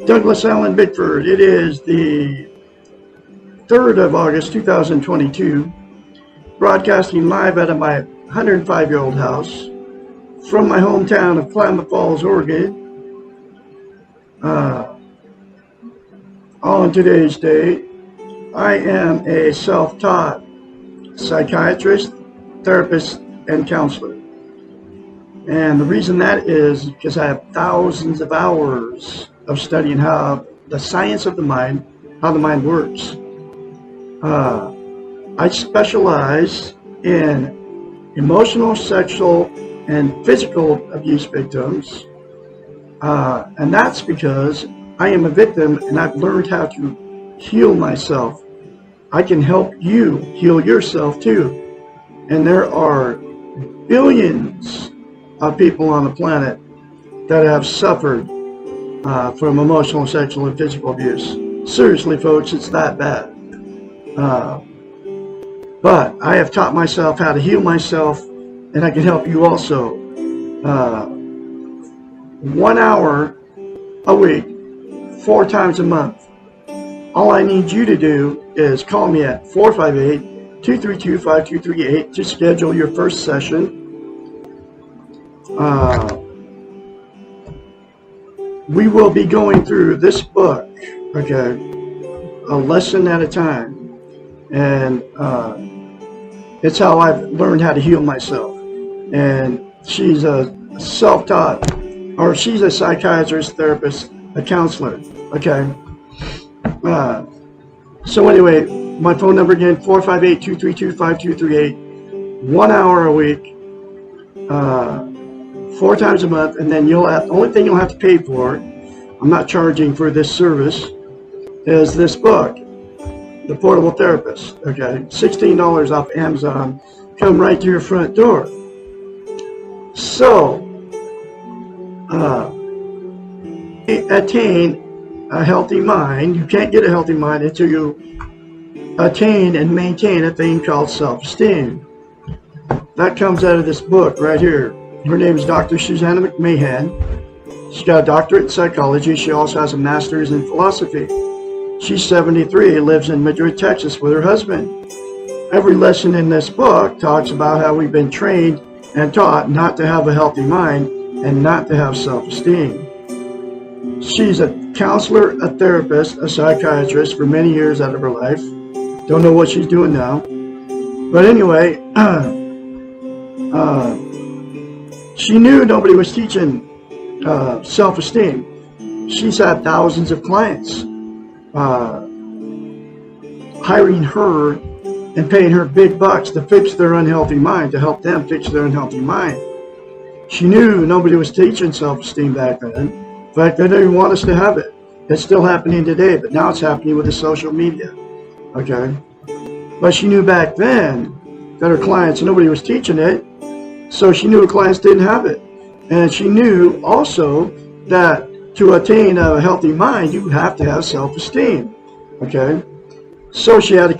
Douglas Allen Bickford. It is the 3rd of August 2022, broadcasting live out of my 105-year-old house from my hometown of Klamath Falls, Oregon. On today's date, I am a self-taught psychiatrist, therapist, and counselor. And the reason that is because I have thousands of hours of studying how the science of the mind, how the mind works. I specialize in emotional, sexual, and physical abuse victims. And that's because I am a victim and I've learned how to heal myself. I can help you heal yourself too. And there are billions of people on the planet that have suffered from emotional, sexual, and physical abuse. Seriously, folks, it's that bad. But I have taught myself how to heal myself, and I can help you also. 1 hour a week, 4 times a month. All I need you to do is call me at 458-232-5238 to schedule your first session. We will be going through this book, okay, a lesson at a time. And it's how I've learned how to heal myself. And she's a self-taught, or she's a psychiatrist, therapist, a counselor, okay? So anyway, my phone number again, 458-232-5238, 1 hour a week, 4 times a month, and then you'll have, the only thing you'll have to pay for, I'm not charging for this service, is this book, The Portable Therapist, okay? $16 off Amazon, come right to your front door. So, attain a healthy mind. You can't get a healthy mind until you attain and maintain a thing called self-esteem. That comes out of this book right here. Her name is Dr. Susanna McMahon. She's got a doctorate in psychology. She also has a master's in philosophy. She's 73, lives in Madrid, Texas with her husband. Every lesson in this book talks about how we've been trained and taught not to have a healthy mind and not to have self-esteem. She's a counselor, a therapist, a psychiatrist for many years out of her life. Don't know what she's doing now. But anyway, she knew nobody was teaching self-esteem. She's had thousands of clients hiring her and paying her big bucks to fix their unhealthy mind, to help them fix their unhealthy mind. She knew nobody was teaching self-esteem back then. In fact, they didn't even want us to have it. It's still happening today, but now it's happening with the social media. Okay? But she knew back then that her clients, nobody was teaching it, so she knew her clients didn't have it. And she knew also that to attain a healthy mind, you have to have self-esteem. Okay? So she had to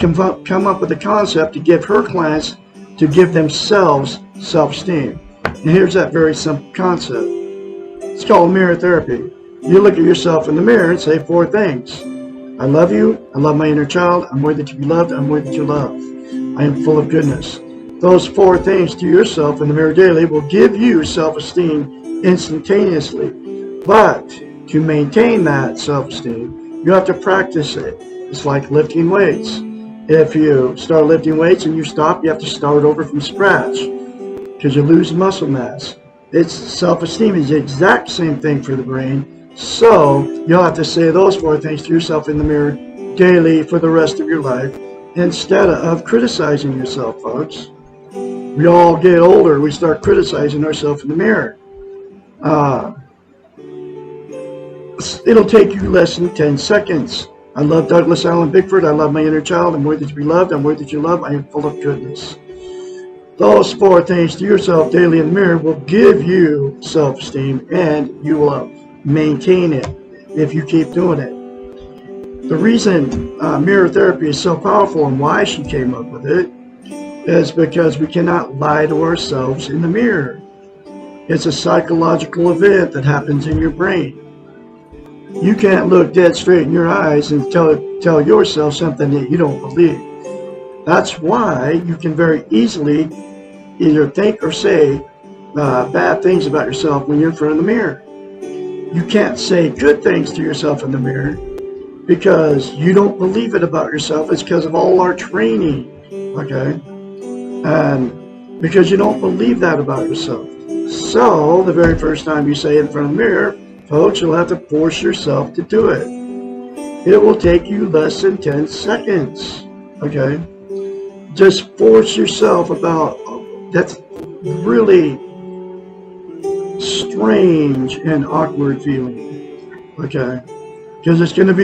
come up with a concept to give her clients, to give themselves self-esteem. And here's that very simple concept. It's called mirror therapy. You look at yourself in the mirror and say 4 things. I love you. I love my inner child. I'm worthy to be loved. I'm worthy to love. I am full of goodness. Those 4 things to yourself in the mirror daily will give you self-esteem instantaneously. But to maintain that self-esteem, you have to practice it. It's like lifting weights. If you start lifting weights and you stop, you have to start over from scratch because you lose muscle mass. It's self-esteem is the exact same thing for the brain. So you'll have to say those 4 things to yourself in the mirror daily for the rest of your life instead of criticizing yourself, folks. We all get older, we start criticizing ourselves in the mirror. It'll take you less than 10 seconds. I love Douglas Allen Bickford. I love my inner child. I'm worthy to be loved. I'm worthy to love. I am full of goodness. Those 4 things to yourself daily in the mirror will give you self-esteem, and you will maintain it if you keep doing it. The reason mirror therapy is so powerful and why she came up with it is because we cannot lie to ourselves in the mirror. It's a psychological event that happens in your brain. You can't look dead straight in your eyes and tell yourself something that you don't believe. That's why you can very easily either think or say bad things about yourself when you're in front of the mirror. You can't say good things to yourself in the mirror because you don't believe it about yourself. It's because of all our training, okay? And because you don't believe that about yourself. So the very first time you say it in front of the mirror, folks, you'll have to force yourself to do it. It will take you less than 10 seconds, okay? Just force yourself about, that's really strange and awkward feeling, okay? Because it's going to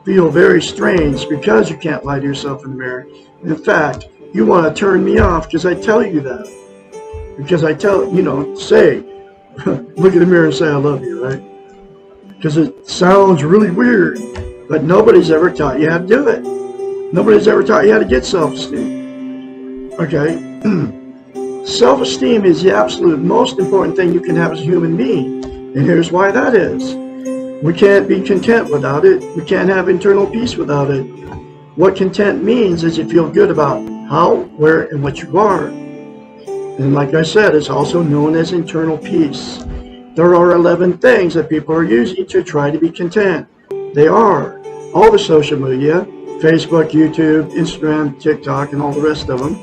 feel very strange because you can't lie to yourself in the mirror. In fact, you want to turn me off because I tell you that. Because I tell, say, look in the mirror and say I love you, right? Because it sounds really weird, but nobody's ever taught you how to do it. Nobody's ever taught you how to get self-esteem, okay? Self-esteem is the absolute most important thing you can have as a human being. And here's why that is. We can't be content without it. We can't have internal peace without it. What content means is you feel good about how, where, and what you are. And like I said, it's also known as internal peace. There are 11 things that people are using to try to be content. They are all the social media, Facebook, YouTube, Instagram, TikTok, and all the rest of them.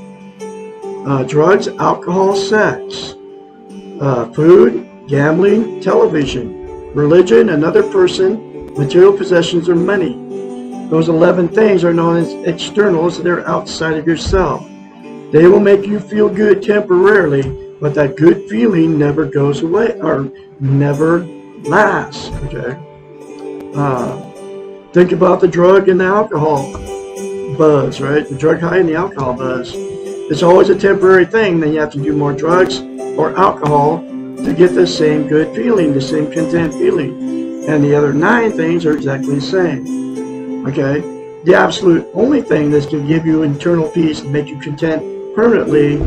Drugs, alcohol, sex, food, gambling, television, religion, another person, material possessions, or money. Those 11 things are known as externals. They're outside of yourself. They will make you feel good temporarily, but that good feeling never goes away or never lasts, okay? Think about the drug and the alcohol buzz, right? The drug high and the alcohol buzz. It's always a temporary thing. Then you have to do more drugs or alcohol to get the same good feeling, the same content feeling. And the other 9 things are exactly the same, okay? The absolute only thing that's going to give you internal peace and make you content permanently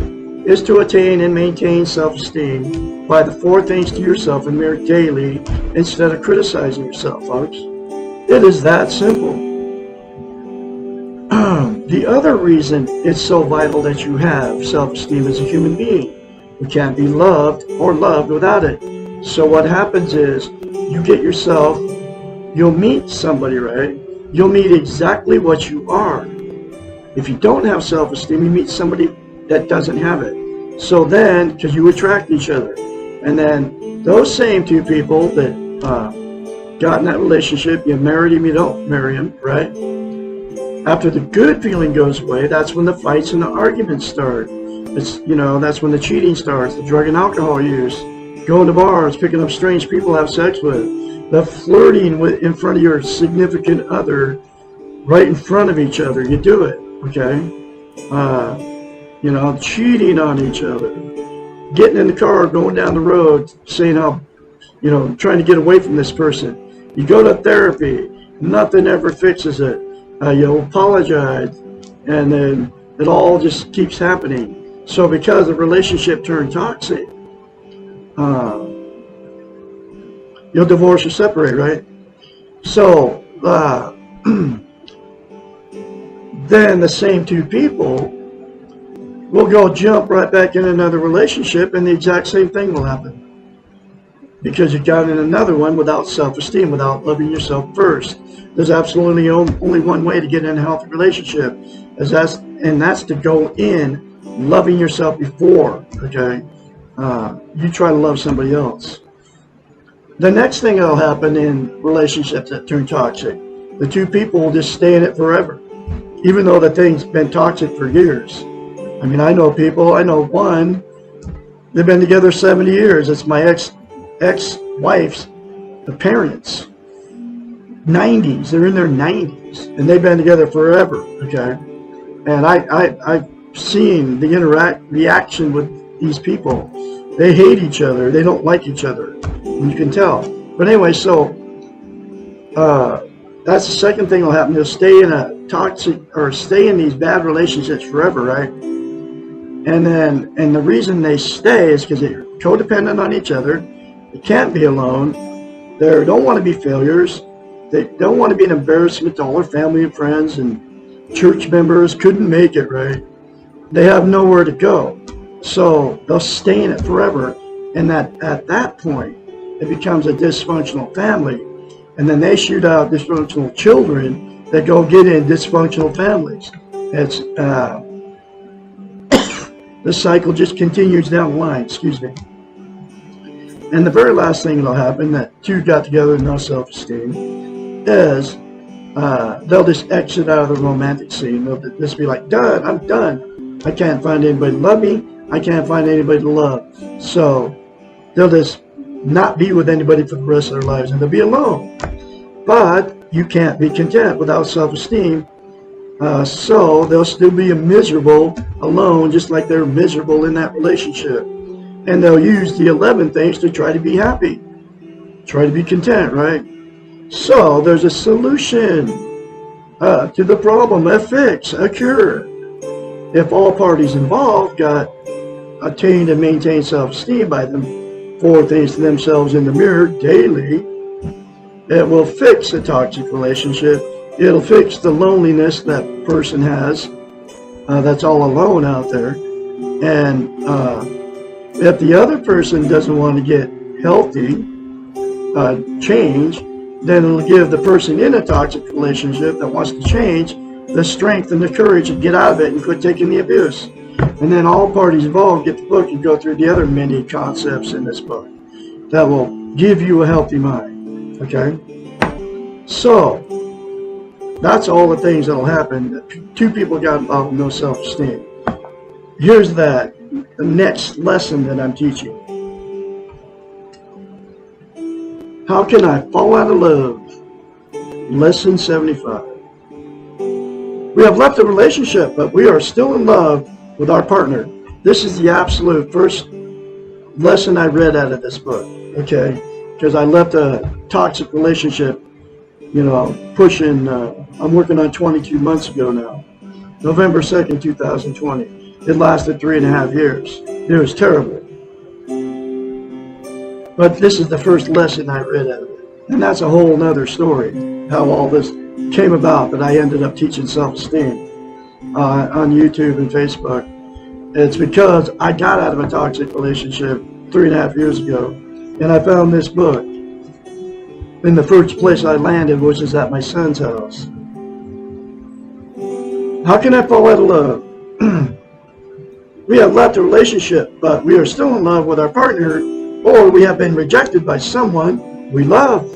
is to attain and maintain self-esteem by the 4 things to yourself in the mirror daily instead of criticizing yourself, folks. It is that simple. The other reason it's so vital that you have self-esteem as a human being, you can't be loved or loved without it. So what happens is you get yourself, you'll meet somebody, right? You'll meet exactly what you are. If you don't have self-esteem, you meet somebody that doesn't have it. So then, because you attract each other, and then those same 2 people that got in that relationship, you married him, you don't marry him, right? After the good feeling goes away, that's when the fights and the arguments start. It's, that's when the cheating starts, the drug and alcohol use, going to bars, picking up strange people to have sex with, the flirting in front of your significant other, right in front of each other. You do it, okay? Cheating on each other, getting in the car, going down the road, saying how, trying to get away from this person. You go to therapy, nothing ever fixes it. You apologize, and then it all just keeps happening. So because the relationship turned toxic, you'll divorce or separate, right? So then the same 2 people will go jump right back in another relationship, and the exact same thing will happen. Because you got in another one without self-esteem, without loving yourself first. There's absolutely only one way to get in a healthy relationship, and that's to go in loving yourself before, okay? You try to love somebody else. The next thing that'll happen in relationships that turn toxic, the 2 people will just stay in it forever, even though the thing's been toxic for years. I mean, I know people, I know one, they've been together 70 years. It's my ex-wife's parents. 90s, they're in their 90s, and they've been together forever, okay? And I've seen the reaction with these people. They hate each other, they don't like each other, you can tell. But anyway, so that's the second thing will happen. They'll stay in a toxic, or stay in these bad relationships forever, right? And the reason they stay is because they're codependent on each other. They can't be alone. They don't want to be failures. They don't want to be an embarrassment to all their family and friends, and church members couldn't make it, right? They have nowhere to go. So they'll stay in it forever. And at that point, it becomes a dysfunctional family. And then they shoot out dysfunctional children that go get in dysfunctional families. It's the cycle just continues down the line, excuse me. And the very last thing that'll happen, that two got together with no self-esteem, is they'll just exit out of the romantic scene. They'll just be like, done, I'm done. I can't find anybody to love me. I can't find anybody to love. So they'll just not be with anybody for the rest of their lives, and they'll be alone. But you can't be content without self-esteem. So they'll still be miserable alone, just like they're miserable in that relationship. And they'll use the 11 things to try to be happy, try to be content, right? So there's a solution to the problem, a fix, a cure. If all parties involved got attained and maintained self-esteem by them 4 things to themselves in the mirror daily, it will fix a toxic relationship. It'll fix the loneliness that person has that's all alone out there. And if the other person doesn't want to get healthy, change, then it'll give the person in a toxic relationship that wants to change the strength and the courage to get out of it and quit taking the abuse. And then all parties involved get the book and go through the other many concepts in this book that will give you a healthy mind. Okay? So, that's all the things that'll happen. 2 people got involved with no self-esteem. Here's the next lesson that I'm teaching. How can I fall out of love? Lesson 75. We have left a relationship, but we are still in love with our partner. This is the absolute first lesson I read out of this book, okay? Because I left a toxic relationship, pushing, I'm working on 22 months ago now. November 2nd, 2020. It lasted 3.5 years. It was terrible. But this is the first lesson I read out of it. And that's a whole nother story, how all this came about, that I ended up teaching self-esteem on YouTube and Facebook. It's because I got out of a toxic relationship 3.5 years ago, and I found this book. In the first place I landed, which is at my son's house. How can I fall out of love? We have left a relationship, but we are still in love with our partner, or we have been rejected by someone we love.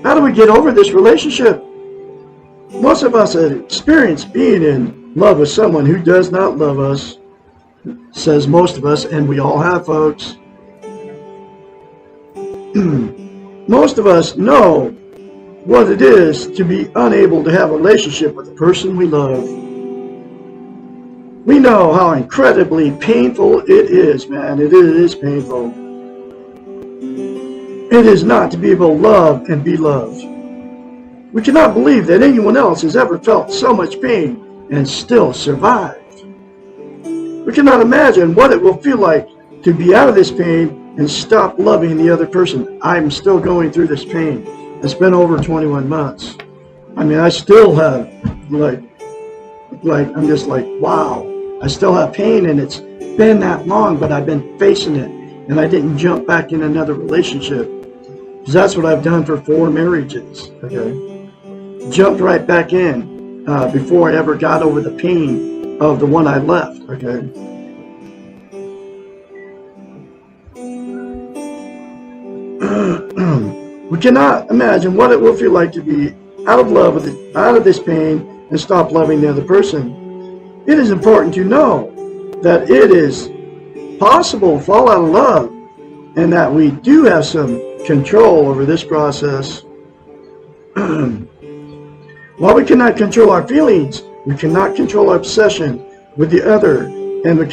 How do we get over this relationship? Most of us have experienced being in love with someone who does not love us, says most of us, and we all have, folks. Most of us know what it is to be unable to have a relationship with the person we love. We know how incredibly painful it is, man. It is painful. It is not to be able to love and be loved. We cannot believe that anyone else has ever felt so much pain and still survived. We cannot imagine what it will feel like to be out of this pain and stop loving the other person. I'm still going through this pain. It's been over 21 months. I mean, I still have, I'm just like, wow. I still have pain, and it's been that long, but I've been facing it, and I didn't jump back in another relationship. Because that's what I've done for 4 marriages, okay? Jumped right back in before I ever got over the pain of the one I left, okay? We cannot imagine what it will feel like to be out of love with it, out of this pain, and stop loving the other person. It is important to know that it is possible to fall out of love, and that we do have some control over this process. While we cannot control our feelings, we cannot control our obsession with the other, and we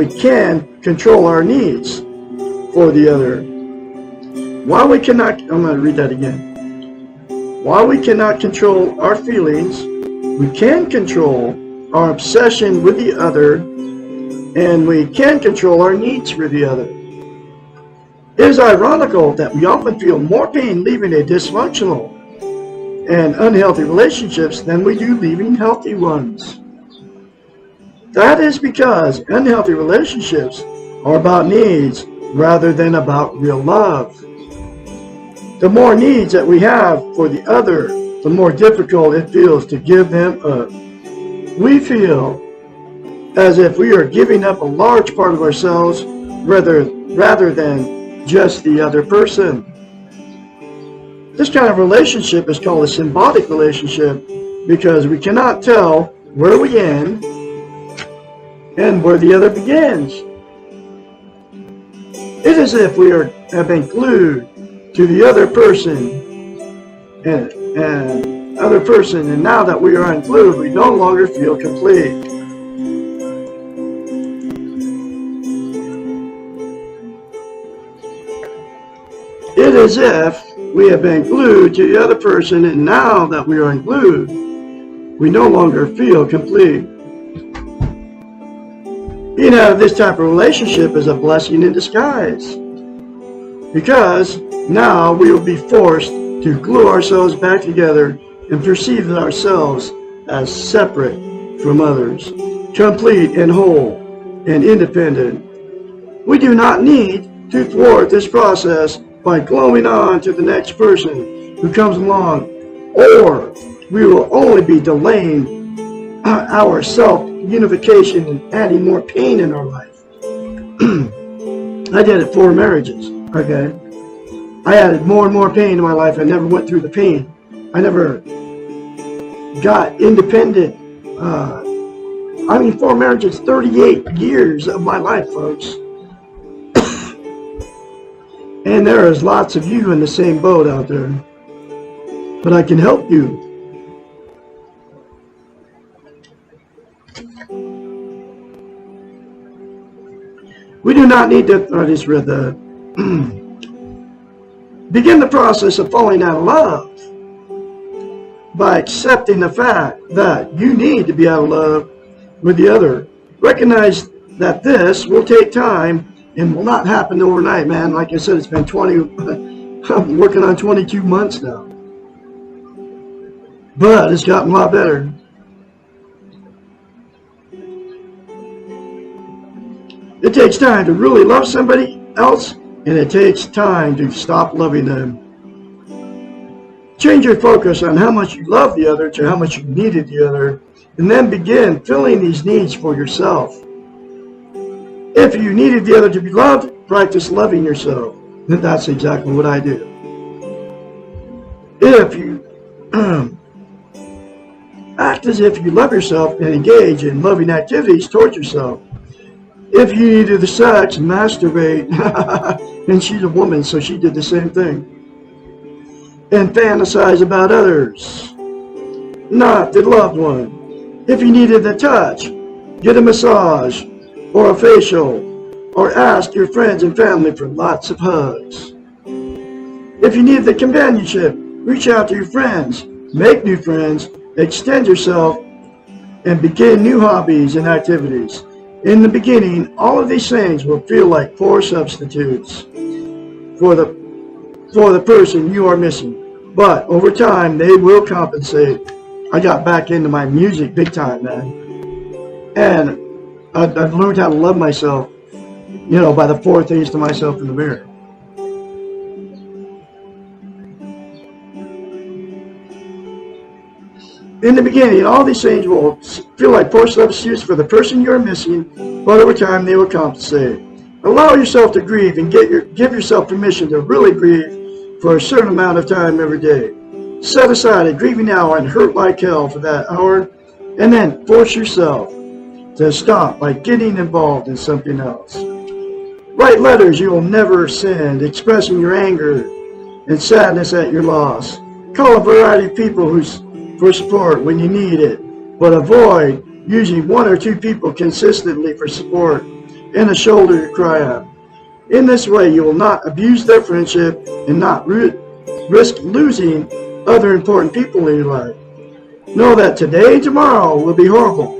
can control our needs for the other. While we cannot, I'm going to read that again. While we cannot control our feelings, we can control our obsession with the other, and we can control our needs for the other. It is ironical that we often feel more pain leaving a dysfunctional and unhealthy relationships than we do leaving healthy ones. That is because unhealthy relationships are about needs rather than about real love. The more needs that we have for the other, the more difficult it feels to give them up. We feel as if we are giving up a large part of ourselves rather than just the other person. This kind of relationship is called a symbiotic relationship because we cannot tell where we end and where the other begins. It is as if we have been glued to the other person and now that we are unglued, we no longer feel complete. It is as if we have been glued to the other person, and now that we are unglued, we no longer feel complete. Being out of this type of relationship is a blessing in disguise, because now we will be forced to glue ourselves back together and perceive ourselves as separate from others, complete and whole and independent. We do not need to thwart this process by gluing on to the next person who comes along, or we will only be delaying our self-unification and adding more pain in our life. I did it 4 marriages, okay? I added more and more pain in my life. I never went through the pain. I never got independent. 4 marriages, 38 years of my life, folks. And there is lots of you in the same boat out there. But I can help you. We do not need to, I just read that. Begin the process of falling out of love by accepting the fact that you need to be out of love with the other. Recognize that this will take time and will not happen overnight, man. Like I said, it's been I'm working on 22 months now. But it's gotten a lot better. It takes time to really love somebody else, and it takes time to stop loving them. Change your focus on how much you love the other to how much you needed the other, and then begin filling these needs for yourself. If you needed the other to be loved, practice loving yourself. And that's exactly what I do. If you act as if you love yourself and engage in loving activities towards yourself. If you needed the sex, masturbate, and she's a woman, so she did the same thing, and fantasize about others, not the loved one. If you needed the touch, get a massage or a facial, or ask your friends and family for lots of hugs. If you need the companionship, reach out to your friends, make new friends, extend yourself, and begin new hobbies and activities. In the beginning, all of these things will feel like poor substitutes for the person you are missing. But over time, they will compensate. I got back into my music big time, man. And I've learned how to love myself, by the 4 things to myself in the mirror. In the beginning, all these things will feel like poor substitutes for the person you're missing, but over time they will compensate. Allow yourself to grieve and give yourself permission to really grieve for a certain amount of time every day. Set aside a grieving hour and hurt like hell for that hour, and then force yourself to stop by getting involved in something else. Write letters you will never send, expressing your anger and sadness at your loss. Call a variety of people for support when you need it, but avoid using 1 or 2 people consistently for support and a shoulder to cry on. In this way, you will not abuse their friendship and not risk losing other important people in your life. Know that today and tomorrow will be horrible,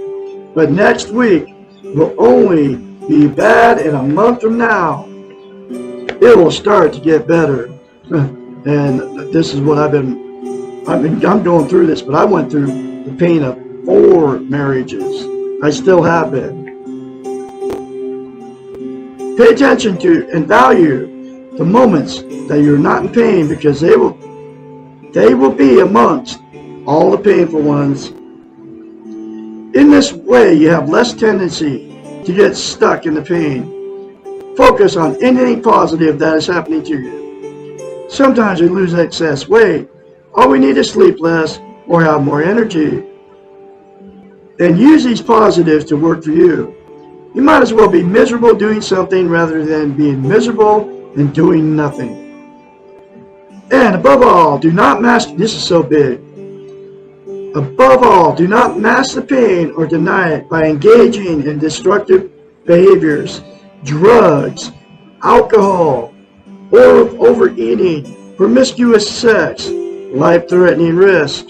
but next week will only be bad in a month from now. it will start to get better. And this is what I'm going through this, but I went through the pain of 4 marriages. I still have been. Pay attention to and value the moments that you're not in pain, because they will be amongst all the painful ones. In this way, you have less tendency to get stuck in the pain. Focus on anything positive that is happening to you. Sometimes we lose excess weight. All we need is sleep less or have more energy. And use these positives to work for you. You might as well be miserable doing something rather than being miserable and doing nothing. And above all, do not mask, this is so big. Above all, do not mask the pain or deny it by engaging in destructive behaviors, drugs, alcohol, or overeating, promiscuous sex, life-threatening risk.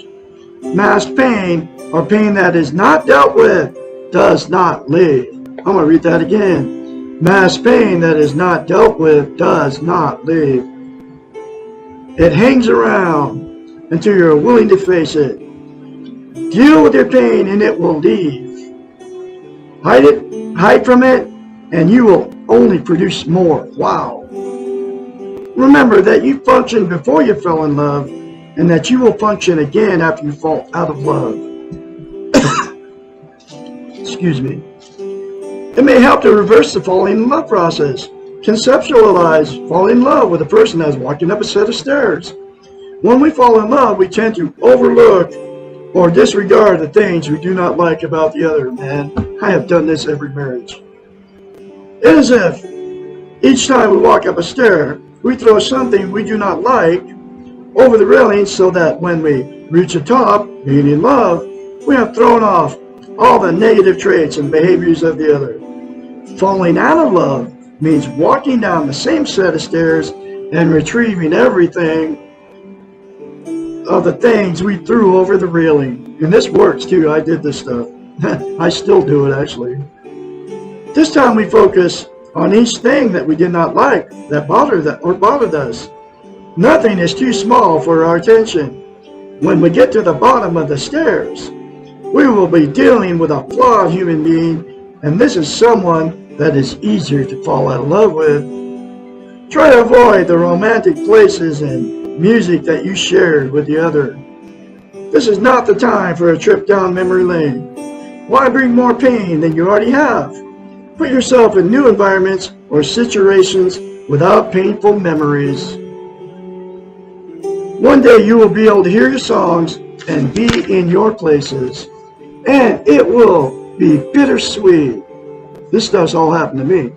Masked pain, or pain that is not dealt with, does not leave. I'm going to read that again. Masked pain that is not dealt with does not leave. It hangs around until you're willing to face it. Deal with your pain and it will leave. Hide from it, and you will only produce more. Wow. Remember that you functioned before you fell in love, and that you will function again after you fall out of love. Excuse me. It may help to reverse the falling in love process. Conceptualize falling in love with a person as walking up a set of stairs. When we fall in love, we tend to overlook or disregard the things we do not like about the other. Man, I have done this every marriage. It is as if each time we walk up a stair, we throw something we do not like over the railing, so that when we reach the top, being in love, we have thrown off all the negative traits and behaviors of the other. Falling out of love means walking down the same set of stairs and retrieving everything of the things we threw over the railing. And this works too. I did this stuff. I still do it, actually. This time we focus on each thing that we did not like, that bothered us. Nothing is too small for our attention. When we get to the bottom of the stairs, we will be dealing with a flawed human being, and this is someone that is easier to fall out of love with. Try to avoid the romantic places and music that you shared with the other. This is not the time for a trip down memory lane. Why bring more pain than you already have? Put yourself in new environments or situations without painful memories. One day you will be able to hear your songs and be in your places, and it will be bittersweet. This stuff's all happened to me.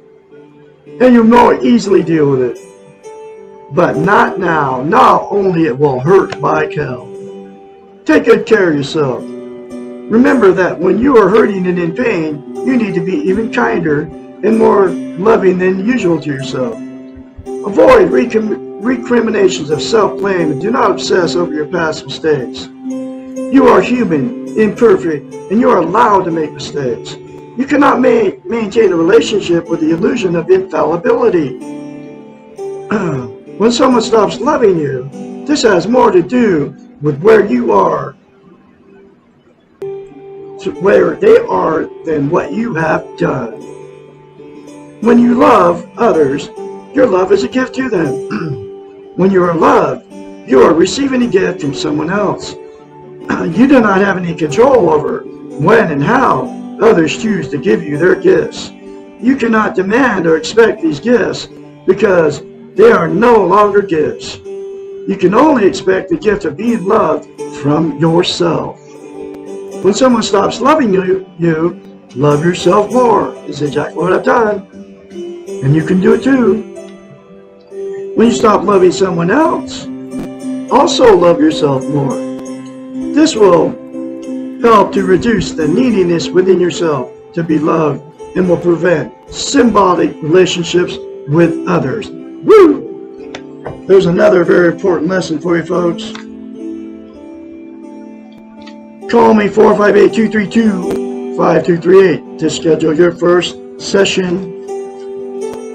And you'll more easily deal with it. But not now. Not only it will hurt like hell. Take good care of yourself. Remember that when you are hurting and in pain, you need to be even kinder and more loving than usual to yourself. Avoid recriminations of self-blame and do not obsess over your past mistakes. You are human, imperfect, and you are allowed to make mistakes. You cannot maintain a relationship with the illusion of infallibility. When someone stops loving you, this has more to do with where you are, where they are, than what you have done. When you love others, your love is a gift to them. When you are loved, you are receiving a gift from someone else. You do not have any control over when and how others choose to give you their gifts. You cannot demand or expect these gifts because they are no longer gifts. You can only expect the gift of being loved from yourself. When someone stops loving you, love yourself more. This is exactly what I've done. And you can do it too. When you stop loving someone else, also love yourself more. This will help to reduce the neediness within yourself to be loved and will prevent symbiotic relationships with others. Woo! There's another very important lesson for you folks. Call me 458-232-5238 to schedule your first session,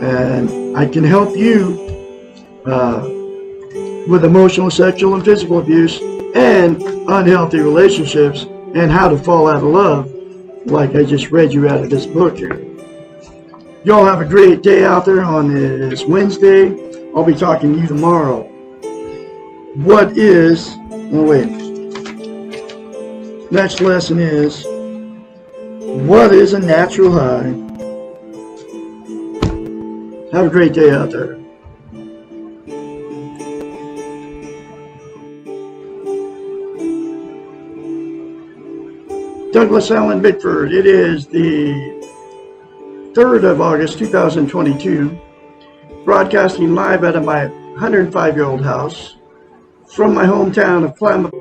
and I can help you with emotional, sexual, and physical abuse and unhealthy relationships and how to fall out of love, like I just read you out of this book here. Y'all have a great day out there on this Wednesday. I'll be talking to you tomorrow. Next lesson is, what is a natural high? Have a great day out there. Douglas Allen Bickford. It is the 3rd of August 2022, broadcasting live out of my 105-year-old house from my hometown of Klamath.